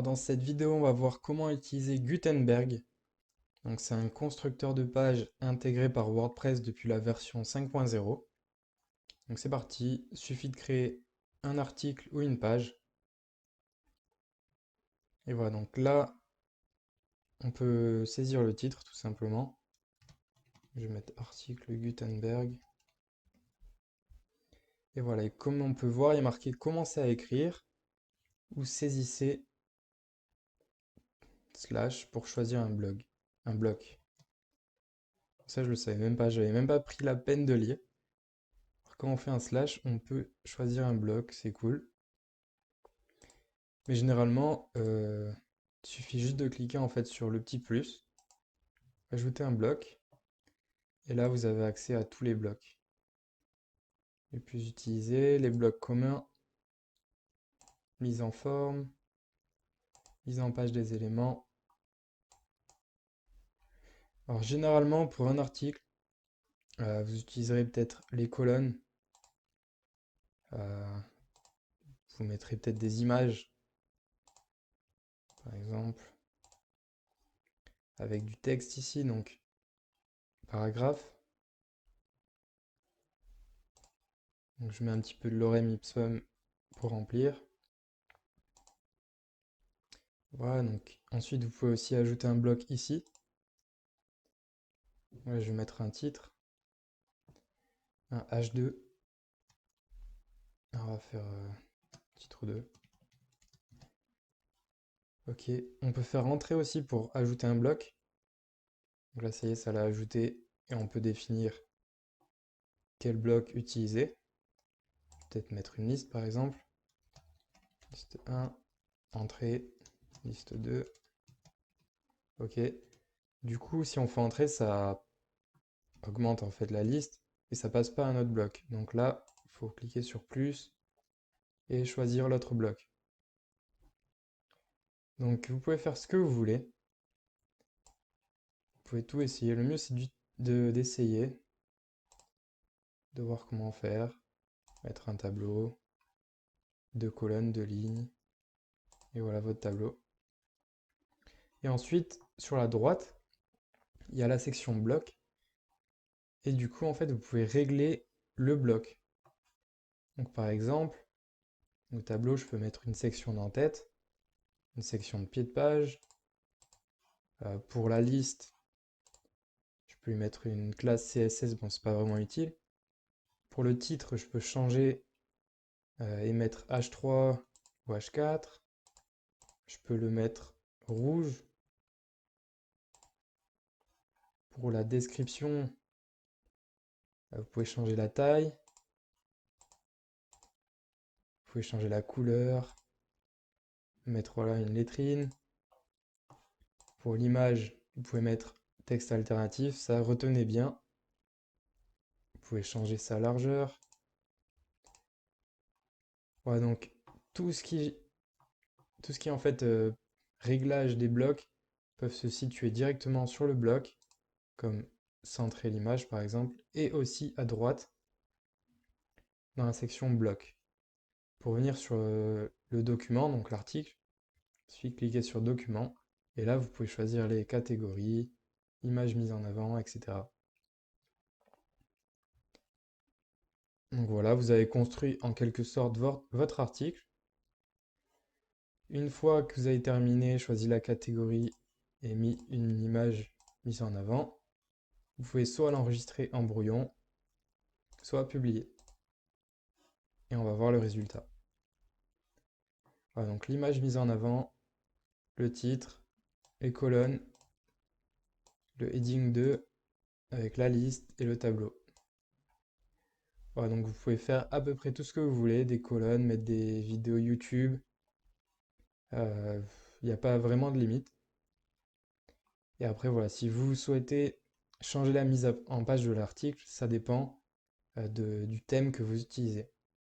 Alors dans cette vidéo, on va voir comment utiliser Gutenberg. Donc c'est un constructeur de pages intégré par WordPress depuis la version 5.0. Donc c'est parti, suffit de créer un article ou une page. Et voilà, donc là, on peut saisir le titre tout simplement. Je vais mettre article Gutenberg. Et voilà, et comme on peut voir, il est marqué commencer à écrire ou saisissez slash pour choisir un bloc. Ça, je le savais même pas, j'avais même pas pris la peine de lire. Quand on fait un slash, on peut choisir un bloc, c'est cool. Mais généralement, il suffit juste de cliquer en fait sur le petit plus, ajouter un bloc, et là vous avez accès à tous les blocs les plus utilisés, les blocs communs, mise en forme, mise en page des éléments. Alors généralement pour un article, vous utiliserez peut-être les colonnes, euh, vous mettrez peut-être des images, par exemple, avec du texte ici, donc paragraphe. Donc je mets un petit peu de lorem ipsum pour remplir. Voilà, donc ensuite vous pouvez aussi ajouter un bloc ici. Ouais, je vais mettre un titre, un H2. On va faire titre 2. Ok, on peut faire rentrer aussi pour ajouter un bloc. Donc là, ça y est, ça l'a ajouté. Et on peut définir quel bloc utiliser. Peut-être mettre une liste par exemple. Liste 1, entrée, liste 2. Ok. Du coup, si on fait entrer, ça augmente en fait la liste et ça passe pas à un autre bloc. Donc là, il faut cliquer sur plus et choisir l'autre bloc. Donc vous pouvez faire ce que vous voulez. Vous pouvez tout essayer. Le mieux c'est d'essayer, de voir comment faire. Mettre un tableau, deux colonnes, deux lignes. Et voilà votre tableau. Et ensuite, sur la droite, il y a la section bloc. Et du coup, en fait, vous pouvez régler le bloc. Donc par exemple, au tableau, je peux mettre une section d'en-tête, une section de pied de page. Pour la liste, je peux lui mettre une classe CSS, bon, c'est pas vraiment utile. Pour le titre, je peux changer et mettre H3 ou H4. Je peux le mettre rouge. Pour la description, vous pouvez changer la taille. Vous pouvez changer la couleur, mettre voilà, une lettrine. Pour l'image, vous pouvez mettre texte alternatif, ça retenez bien. Vous pouvez changer sa largeur. Voilà, donc tout ce qui, tout ce qui est en fait réglage des blocs peuvent se situer directement sur le bloc, comme centrer l'image par exemple, et aussi à droite dans la section bloc. Pour venir sur le document, donc l'article, il suffit de cliquer sur document, et là vous pouvez choisir les catégories, images mises en avant, etc. Donc voilà, vous avez construit en quelque sorte votre article. Une fois que vous avez terminé, choisi la catégorie et mis une image mise en avant, vous pouvez soit l'enregistrer en brouillon, soit publier. Et on va voir le résultat. Voilà, donc l'image mise en avant, le titre, les colonnes, le heading 2 avec la liste et le tableau. Voilà, donc vous pouvez faire à peu près tout ce que vous voulez, des colonnes, mettre des vidéos YouTube. Il n'y a pas vraiment de limite. Et après, voilà, si vous souhaitez changer la mise en page de l'article, ça dépend du thème que vous utilisez.